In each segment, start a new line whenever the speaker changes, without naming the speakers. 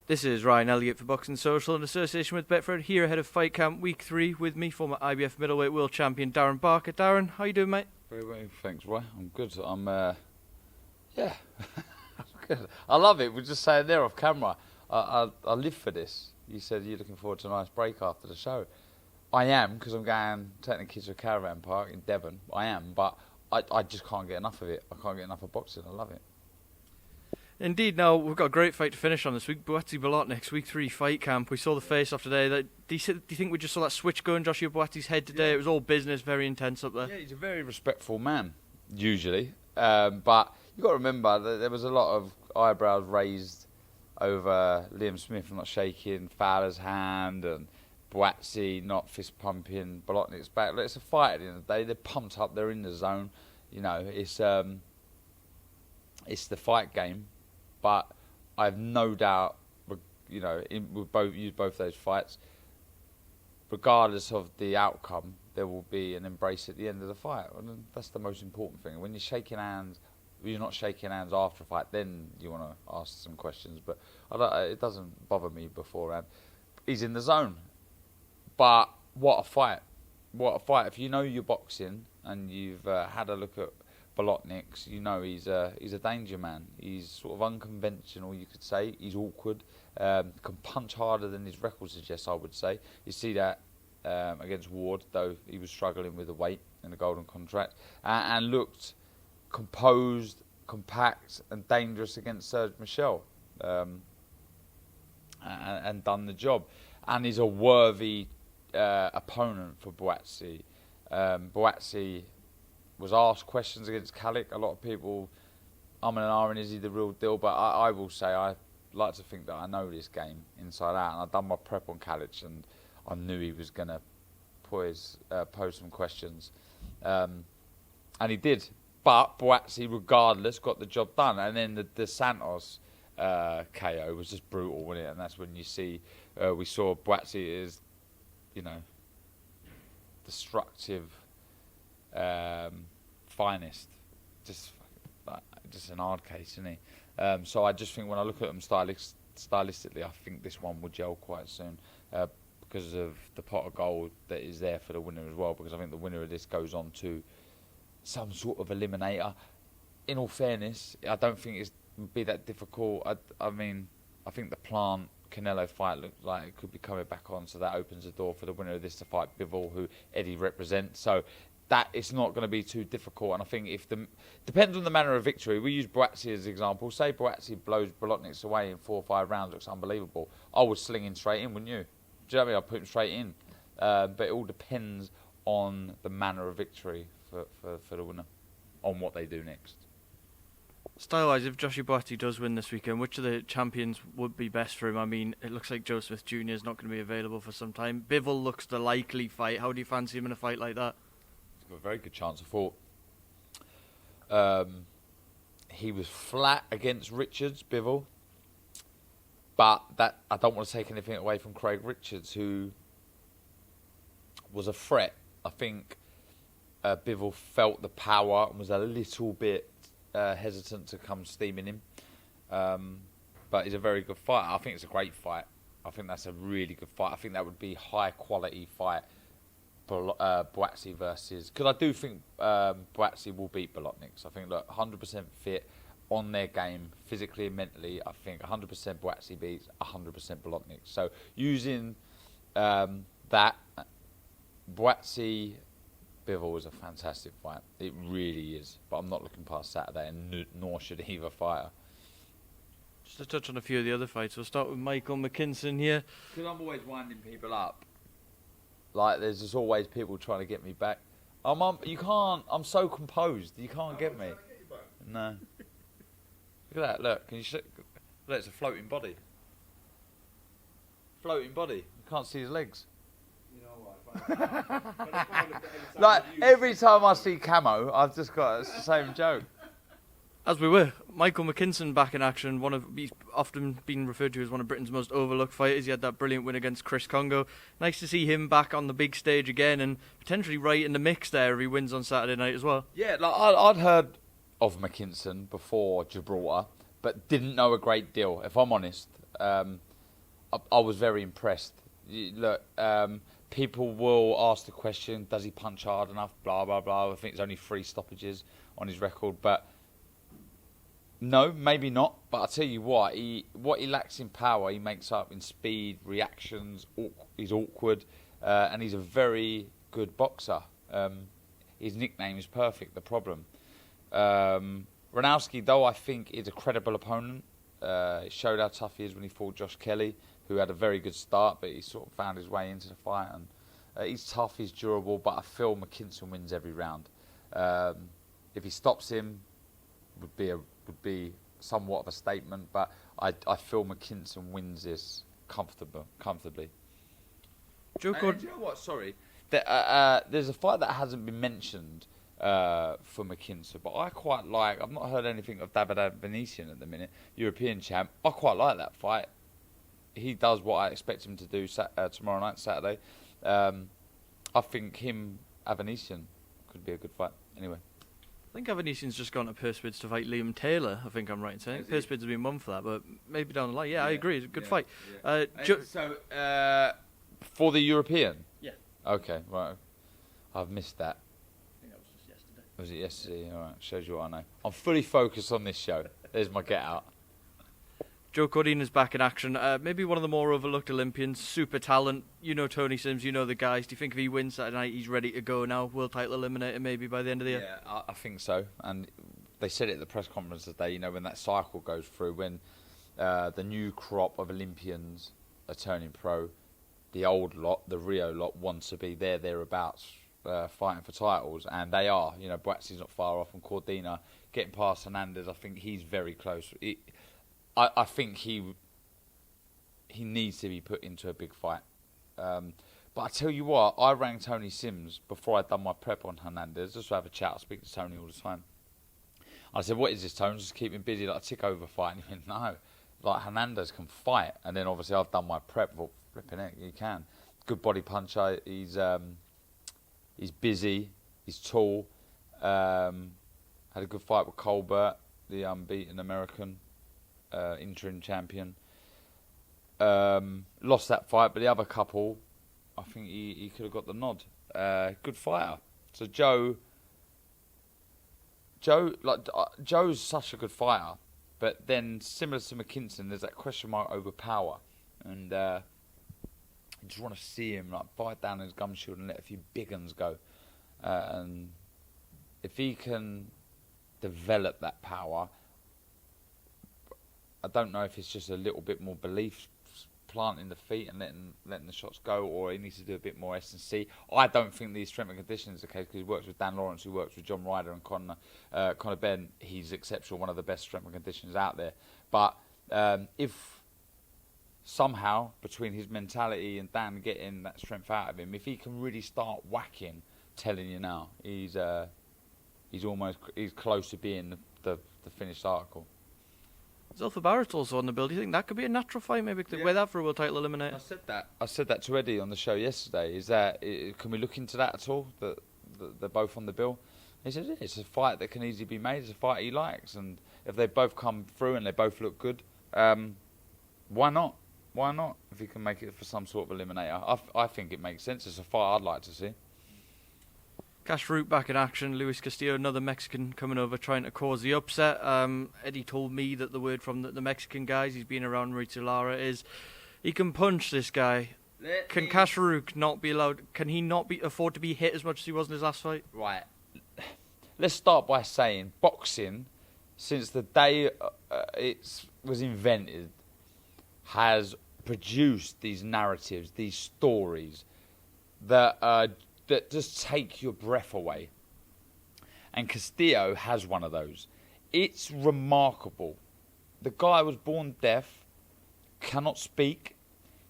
This is Ryan Elliott for Boxing Social in association with Betfred here ahead of Fight Camp Week 3 with me, former IBF middleweight world champion Darren Barker. Darren, how you doing, mate?
Very well, thanks, Roy. I'm good. Yeah, I'm good. I love it. We're just saying there off camera. I live for this. You said you're looking forward to a nice break after the show. I am, because I'm taking the kids to a caravan park in Devon. I am, but I just can't get enough of it. I can't get enough of boxing. I love it.
Indeed. Now, we've got a great fight to finish on this week. Buatsi-Bolotniks, Week 3 Fight Camp. We saw the face-off today. Do you think we just saw that switch go in Joshua Buatsi's head today? Yeah. It was all business, very intense up there.
Yeah, he's a very respectful man, usually. But you've got to remember that there was a lot of eyebrows raised over Liam Smith not shaking Fowler's hand and Buatsi not fist-pumping Bolotniks back. Look, it's a fight at the end of the day. They're pumped up. They're in the zone. You know, it's the fight game. But I have no doubt, you know, we've both those fights, regardless of the outcome, there will be an embrace at the end of the fight. And that's the most important thing. When you're shaking hands, you're not shaking hands after a fight, then you want to ask some questions. But it doesn't bother me beforehand. He's in the zone. But what a fight. What a fight. If you know your boxing and you've had a look at Bolotniks, you know he's a danger man. He's sort of unconventional, you could say. He's awkward. Can punch harder than his record suggests, I would say. You see that against Ward, though he was struggling with the weight in the Golden Contract, and looked composed, compact, and dangerous against Serge Michel, and done the job. And he's a worthy opponent for Buatsi. Buatsi was asked questions against Kalik. A lot of people, and ahhing, is he the real deal? But I will say I like to think that I know this game inside out, and I've done my prep on Kalik, and I knew he was going to pose some questions, and he did. But Buatsi, regardless, got the job done. And then the Santos KO was just brutal, wasn't it? And that's when you see we saw Buatsi as, you know, destructive. Finest, just an hard case, isn't he? So I just think when I look at them stylistically, I think this one will gel quite soon because of the pot of gold that is there for the winner as well. Because I think the winner of this goes on to some sort of eliminator. In all fairness, I don't think it would be that difficult. I mean, I think the Plant Canelo fight looks like it could be coming back on, so that opens the door for the winner of this to fight Bivol, who Eddie represents. So that it's not going to be too difficult, and I think depends on the manner of victory. We use Buatsi as an example. Say Buatsi blows Bolotniks away in 4 or 5 rounds, looks unbelievable. I would sling him straight in, wouldn't you? Do you know what I mean? I'd put him straight in. But it all depends on the manner of victory for the winner, on what they do next.
Style-wise, if Joshua Buatsi does win this weekend, which of the champions would be best for him? I mean, it looks like Joe Smith Jr. is not going to be available for some time. Bivol looks the likely fight. How do you fancy him in a fight like that?
A very good chance. I thought he was flat against Richards, Bivol, but that I don't want to take anything away from Craig Richards, who was a threat. I think Bivol felt the power and was a little bit hesitant to come steaming him, but he's a very good fighter. I think it's a great fight. I think that's a really good fight. I think that would be high quality fight. Buatsi versus, because I do think Buatsi will beat Bolotniks. I think, look, 100% fit on their game, physically and mentally. I think 100% Buatsi beats 100% Bolotniks. So using that, Buatsi Bivol was a fantastic fight. It really is. But I'm not looking past Saturday, and nor should either fighter.
Just to touch on a few of the other fights, we'll start with Michael McKinson here.
Because I'm always winding people up. Like, there's just always people trying to get me back. You can't. I'm so composed. You can't get me. No. Look at that. Look. Can you look? It's a floating body. Floating body. You can't see his legs.
You know what?
Like, every time I see camo, I've just got it's the same joke.
As we were, Michael McKinson back in action. He's often been referred to as one of Britain's most overlooked fighters. He had that brilliant win against Chris Congo. Nice to see him back on the big stage again, and potentially right in the mix there if he wins on Saturday night as well.
Yeah, like I'd heard of McKinson before Gibraltar, but didn't know a great deal, if I'm honest. I was very impressed. Look, people will ask the question, does he punch hard enough? Blah, blah, blah. I think there's only 3 stoppages on his record. But no, maybe not. But I'll tell you what he lacks in power, he makes up in speed, reactions. He's awkward. And he's a very good boxer. His nickname is perfect, the problem. Ranowski, though, I think is a credible opponent. He showed how tough he is when he fought Josh Kelly, who had a very good start, but he sort of found his way into the fight. And he's tough, he's durable, but I feel McKinson wins every round. If he stops him, would be somewhat of a statement, but I feel McKinson wins this comfortably.
Joe
And do you know what? Sorry, there's a fight that hasn't been mentioned for McKinson, but I quite like. I've not heard anything of David Venetian at the minute, European champ. I quite like that fight. He does what I expect him to do tomorrow night, Saturday. I think him, Avanesian, could be a good fight. Anyway.
I think Avanesian's just gone to Perspids to fight Liam Taylor. I think I'm right in saying. Perspids has been won for that, but maybe down the line. Yeah, I agree. It's a good fight.
Yeah. For the European?
Yeah.
Okay, right. I've missed that.
I think that was just yesterday.
Was it yesterday? All right, shows you what I know. I'm fully focused on this show. There's my get out.
Joe Cordine is back in action. Maybe one of the more overlooked Olympians. Super talent. You know Tony Sims. You know the guys. Do you think if he wins Saturday night, he's ready to go now? World title eliminator maybe by the end of the year?
Yeah, I think so. And they said it at the press conference today, when that cycle goes through, when the new crop of Olympians are turning pro, the old lot, the Rio lot, wants to be thereabouts, fighting for titles. And they are. Buatsi's not far off, and Cordina getting past Hernandez, I think he's very close. I think he needs to be put into a big fight. But I tell you what, I rang Tony Sims before I'd done my prep on Hernandez, just to have a chat. I speak to Tony all the time. I said, what is this, Tony? Just keep him busy, like a tick-over fight. And he went, no, like Hernandez can fight. And then obviously I've done my prep. Well, flipping it, he can. Good body puncher. He's busy. He's tall. Had a good fight with Colbert, the unbeaten American. Interim champion. Lost that fight, but the other couple, I think he could have got the nod. Good fighter. So Joe's such a good fighter, but then similar to McKinson, there's that question mark over power, and I just want to see him bite down his gum shield and let a few big uns go, and if he can develop that power. I don't know if it's just a little bit more belief planting the feet and letting the shots go, or he needs to do a bit more S&C. I don't think these strength and conditioning is the case, because he works with Dan Lawrence, who works with John Ryder and Conor Ben. He's exceptional, one of the best strength and conditioners out there. But if somehow, between his mentality and Dan getting that strength out of him, if he can really start whacking, telling you now, he's close to being the finished article.
Zulfa Barrett's also on the bill. Do you think that could be a natural fight? Maybe could wear that for a world title eliminator?
I said that to Eddie on the show yesterday. Can we look into that at all? That they're both on the bill? He said it's a fight that can easily be made. It's a fight he likes, and if they both come through and they both look good, why not? Why not? If he can make it for some sort of eliminator, I think it makes sense. It's a fight I'd like to see.
Cash Root back in action. Luis Castillo, another Mexican coming over trying to cause the upset. Eddie told me that the word from the Mexican guys, he's been around Mauricio Lara, is he can punch this guy. Can Cash Root not be allowed? Can he not afford to be hit as much as he was in his last fight?
Right. Let's start by saying boxing, since the day it was invented, has produced these narratives, these stories that just take your breath away. And Castillo has one of those. It's remarkable. The guy was born deaf, cannot speak.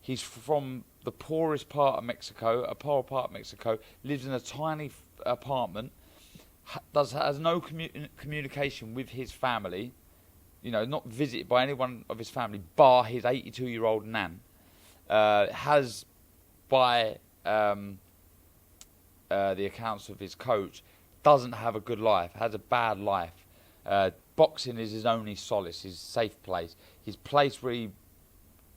He's from the poorest part of Mexico, lives in a tiny apartment, has no communication with his family, not visited by anyone of his family, bar his 82-year-old nan. Has, by the accounts of his coach, doesn't have a good life, has a bad life. Boxing is his only solace, his safe place, his place where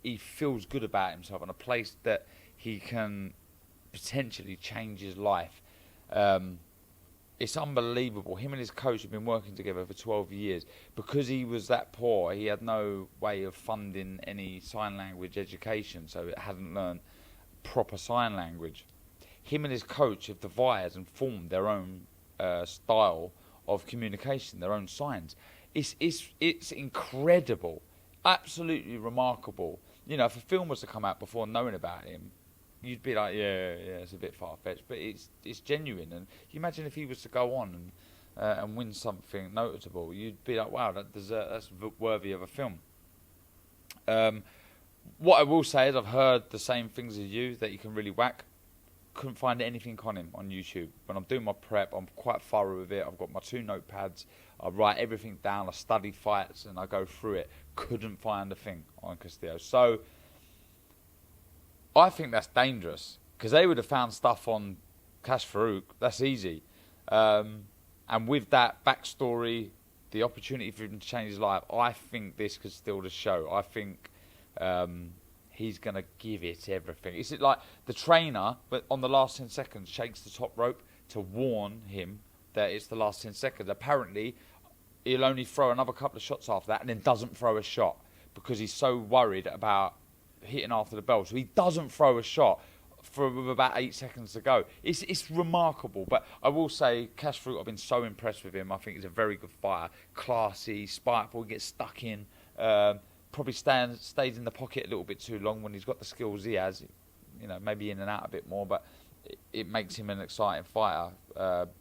he feels good about himself and a place that he can potentially change his life. It's unbelievable. Him and his coach have been working together for 12 years. Because he was that poor, he had no way of funding any sign language education, so it hadn't learned proper sign language. Him and his coach have devised and formed their own style of communication, their own signs. It's incredible, absolutely remarkable. You know, if a film was to come out before knowing about him, you'd be like, yeah, it's a bit far-fetched, but it's genuine. And you imagine if he was to go on and win something notable, you'd be like, wow, that's worthy of a film. What I will say is I've heard the same things as you, that you can really whack. Couldn't find anything on him on YouTube. When I'm doing my prep, I'm quite thorough with it. I've got my 2 notepads. I write everything down. I study fights and I go through it. Couldn't find a thing on Castillo. So I think that's dangerous, because they would have found stuff on Cash Farouk. That's easy. And with that backstory, the opportunity for him to change his life, I think this could steal the show. I think he's going to give it everything. Is it like the trainer, but on the last 10 seconds, shakes the top rope to warn him that it's the last 10 seconds? Apparently, he'll only throw another couple of shots after that and then doesn't throw a shot because he's so worried about hitting after the bell. So he doesn't throw a shot with about 8 seconds to go. It's remarkable. But I will say, Cash Farouk, I've been so impressed with him. I think he's a very good fighter. Classy, spiteful, he gets stuck in. Probably stays in the pocket a little bit too long when he's got the skills he has. You know, maybe in and out a bit more, but it makes him an exciting fighter.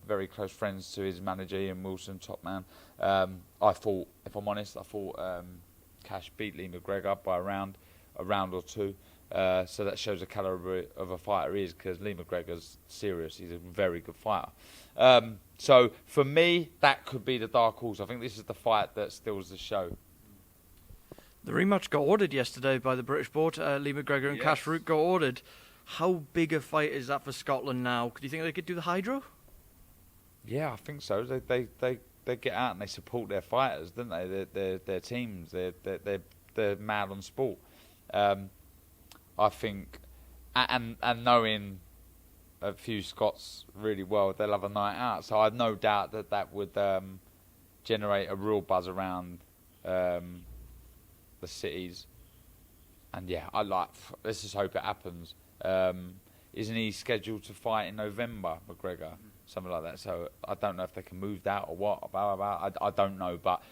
Very close friends to his manager, Ian Wilson, top man. I thought, if I'm honest, Cash beat Lee McGregor by a round or two. So that shows the calibre of a fighter he is, because Lee McGregor's serious. He's a very good fighter. So for me, that could be the dark horse. I think this is the fight that steals the show.
The rematch got ordered yesterday by the British board. Lee McGregor and Cash Farouk got ordered. How big a fight is that for Scotland now? Do you think they could do the Hydro?
Yeah, I think so. They get out and they support their fighters, don't they? Their teams. They're mad on sport. I think, and knowing a few Scots really well, they'll have a night out. So I've no doubt that would generate a real buzz around the cities. And yeah, let's just hope it happens. Isn't he scheduled to fight in November, McGregor? Something like that. So I don't know if they can move that or what. I don't know, but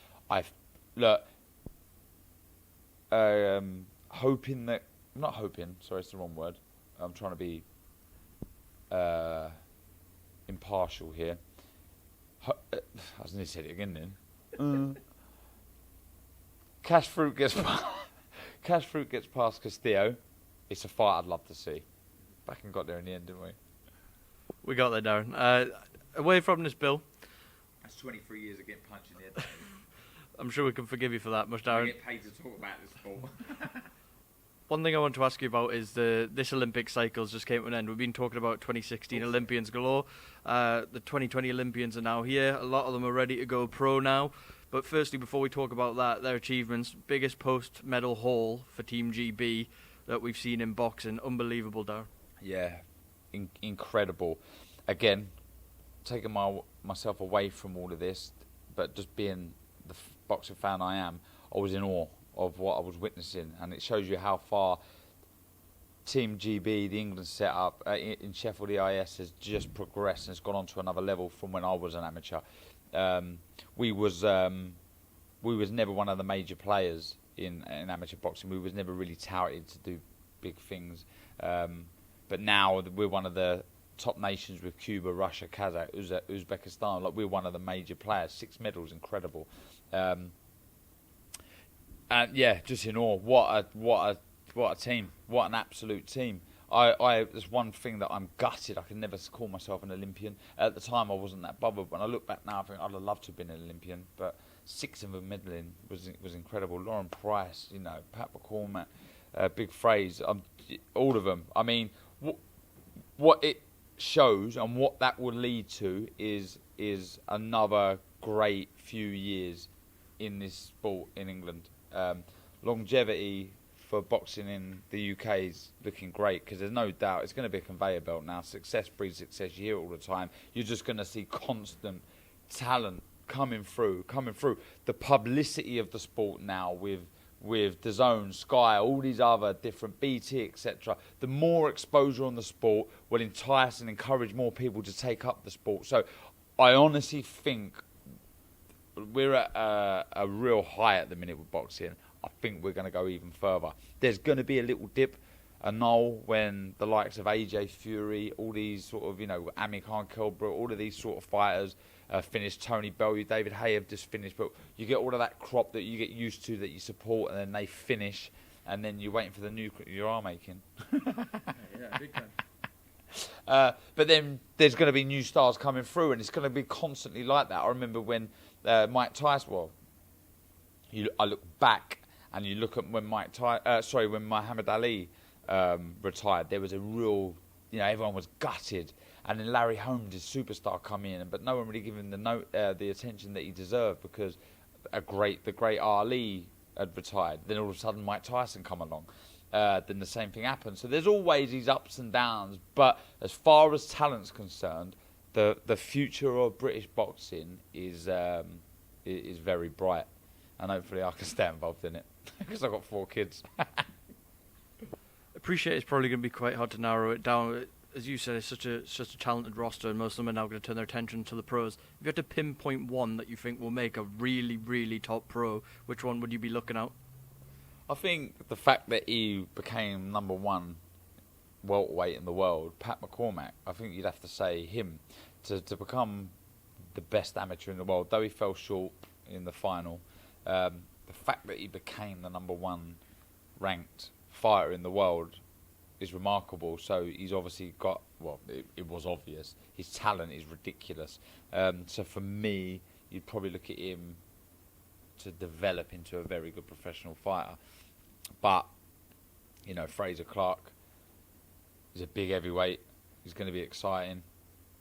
hoping that. Not hoping, sorry, it's the wrong word. I'm trying to be impartial here. I was nearly said it again then. Cash Farouk gets past Castillo. It's a fight I'd love to see. Back and got there in the end, didn't we?
We got there, Darren. Away from this, Bill.
That's 23 years of getting punched in the head.
I'm sure we can forgive you for that much, Darren.
I get paid to talk about this sport.
One thing I want to ask you about is this Olympic cycle's just came to an end. We've been talking about 2016 Olympians galore. The 2020 Olympians are now here. A lot of them are ready to go pro now. But firstly, before we talk about that, their achievements, biggest post-medal haul for Team GB that we've seen in boxing. Unbelievable, Darren.
Yeah, incredible. Again, taking myself away from all of this, but just being the boxing fan I am, I was in awe of what I was witnessing, and it shows you how far Team GB, the England setup in Sheffield EIS, has just progressed and has gone on to another level from when I was an amateur. We was never one of the major players in amateur boxing. We was never really touted to do big things, but now we're one of the top nations with Cuba, Russia, Uzbekistan. Like, we're one of the major players. 6 medals, incredible. And yeah, just in awe. What a team! What an absolute team! There's one thing that I'm gutted. I can never call myself an Olympian. At the time, I wasn't that bothered. When I look back now, I think I'd have loved to have been an Olympian. But 6 of them medaling was incredible. Lauren Price, Pat McCormack, Big Phrase, all of them. I mean, what it shows and what that will lead to is another great few years in this sport in England. Longevity for boxing in the UK is looking great, because there's no doubt it's going to be a conveyor belt now. Success breeds success. You hear it all the time. You're just going to see constant talent coming through. The publicity of the sport now with DAZN, Sky, all these other different BT, etc. The more exposure on the sport will entice and encourage more people to take up the sport. So I honestly think we're at a real high at the minute with boxing. I think we're going to go even further. There's going to be a little dip, a null, when the likes of AJ Fury, all these sort of, Amir Khan, Kilbrook, all of these sort of fighters finish. Tony Bellew, David Hay have just finished. But you get all of that crop that you get used to, that you support, and then they finish, and then you're waiting for the new you are making.
Yeah, big time.
But then there's going to be new stars coming through, and it's going to be constantly like that. I remember when Mike Tyson, I look back, and you look at when when Muhammad Ali retired, there was a real, everyone was gutted, and then Larry Holmes, his superstar, come in, but no one really gave him the attention that he deserved, because the great Ali had retired. Then all of a sudden Mike Tyson come along. Then the same thing happened. So there's always these ups and downs, but as far as talent's concerned, the future of British boxing is very bright, and hopefully I can stay involved in it, because I've got 4 kids.
Appreciate it's probably going to be quite hard to narrow it down. As you said, it's such a talented roster, and most of them are now going to turn their attention to the pros. If you had to pinpoint one that you think will make a really, really top pro, which one would you be looking at?
I think the fact that he became #1 welterweight in the world, Pat McCormack, I think you'd have to say him to become the best amateur in the world, though he fell short in the final. The fact that he became the #1 ranked fighter in the world is remarkable. So he's obviously got, it was obvious, his talent is ridiculous. So for me, you'd probably look at him to develop into a very good professional fighter. But, Fraser Clark is a big heavyweight. He's going to be exciting.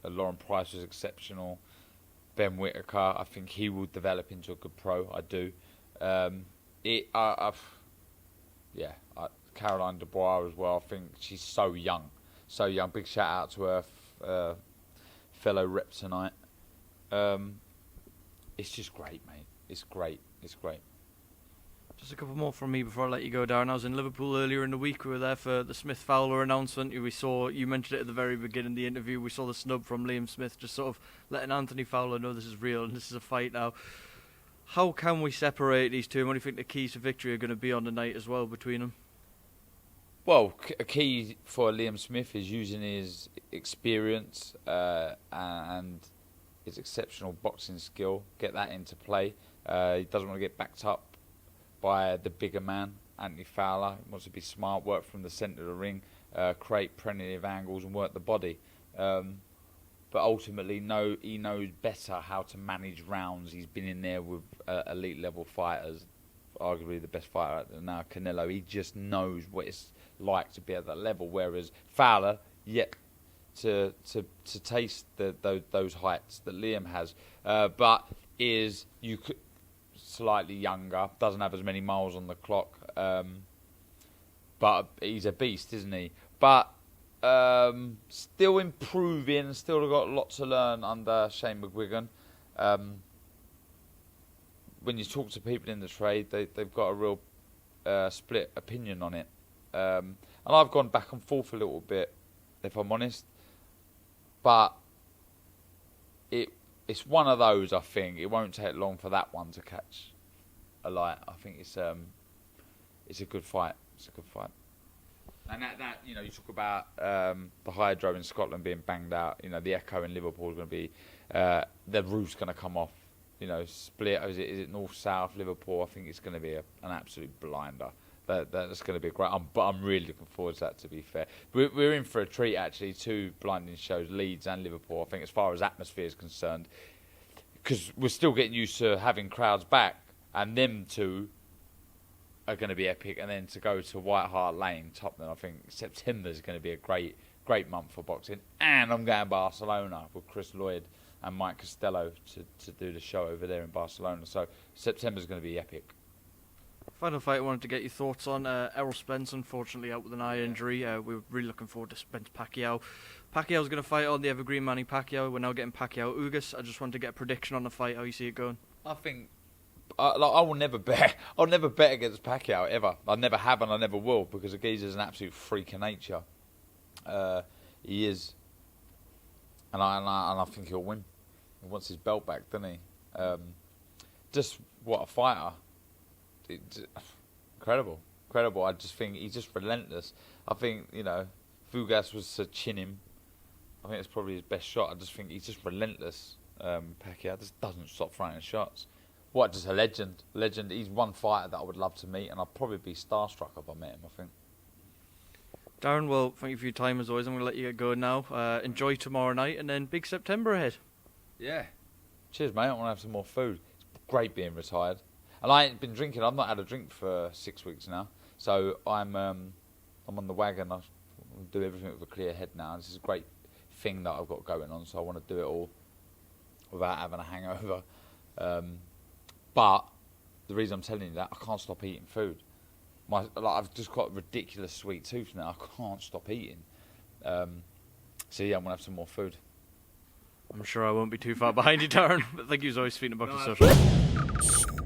Lauren Price was exceptional. Ben Whittaker, I think he will develop into a good pro. I do. Caroline Dubois as well. I think she's so young. Big shout out to her fellow rep tonight. It's just great, mate. It's great.
Just a couple more from me before I let you go, Darren. I was in Liverpool earlier in the week. We were there for the Smith-Fowler announcement. You mentioned it at the very beginning of the interview. We saw the snub from Liam Smith, just sort of letting Anthony Fowler know this is real and this is a fight now. How can we separate these two, and what do you think the keys to victory are going to be on the night as well between them?
Well, a key for Liam Smith is using his experience and his exceptional boxing skill, get that into play. He doesn't want to get backed up by the bigger man, Anthony Fowler. He wants to be smart, work from the centre of the ring, create plenty of angles and work the body. But ultimately, he knows better how to manage rounds. He's been in there with elite level fighters, arguably the best fighter out there now, Canelo. He just knows what it's like to be at that level, whereas Fowler yet to taste those heights that Liam has, but is slightly younger, doesn't have as many miles on the clock, but he's a beast, isn't he? But still improving, still got a lot to learn under Shane McGuigan. When you talk to people in the trade, they've got a real split opinion on it. And I've gone back and forth a little bit, if I'm honest. But it's one of those, I think. It won't take long for that one to catch a light. I think it's a good fight. It's a good fight. And that you talk about the Hydro in Scotland being banged out. The Echo in Liverpool is going to be the roof's going to come off. Split. Is it north south Liverpool? I think it's going to be an absolute blinder. That's going to be great. But I'm really looking forward to that. To be fair, we're in for a treat actually. 2 blinding shows, Leeds and Liverpool. I think as far as atmosphere is concerned, because we're still getting used to having crowds back, and them 2 are going to be epic. And then to go to White Hart Lane, Tottenham, I think September is going to be a great month for boxing. And I'm going to Barcelona with Chris Lloyd and Mike Costello to do the show over there in Barcelona. So September's going to be epic.
Final fight I wanted to get your thoughts on. Errol Spence, unfortunately, out with an eye injury. We were really looking forward to Spence Pacquiao. Pacquiao's going to fight on the evergreen Manny Pacquiao. We're now getting Pacquiao-Ugas. I just wanted to get a prediction on the fight, how you see it going.
I think I will never bet. I'll never bet against Pacquiao ever. I never have and I never will, because the geezer's an absolute freak of nature. He is, and I think he'll win. He wants his belt back, doesn't he? Just what a fighter! Incredible. I just think he's just relentless. I think, you know, if Ugas was to chin him, I think it's probably his best shot. I just think he's just relentless. Pacquiao just doesn't stop throwing shots. What, just a legend. He's one fighter that I would love to meet, and I'd probably be starstruck if I met him, I think.
Darren, well, thank you for your time as always. I'm going to let you get going now. Enjoy tomorrow night, and then big September ahead.
Yeah. Cheers, mate. I want to have some more food. It's great being retired. And I ain't been drinking. I've not had a drink for 6 weeks now. So I'm on the wagon. I do everything with a clear head now. This is a great thing that I've got going on, so I want to do it all without having a hangover. But the reason I'm telling you that, I can't stop eating food. I've just got a ridiculous sweet tooth now. I can't stop eating. So yeah, I'm going to have some more food.
I'm sure I won't be too far behind you, Darren. But thank you as always for feeding a bucket of stuff.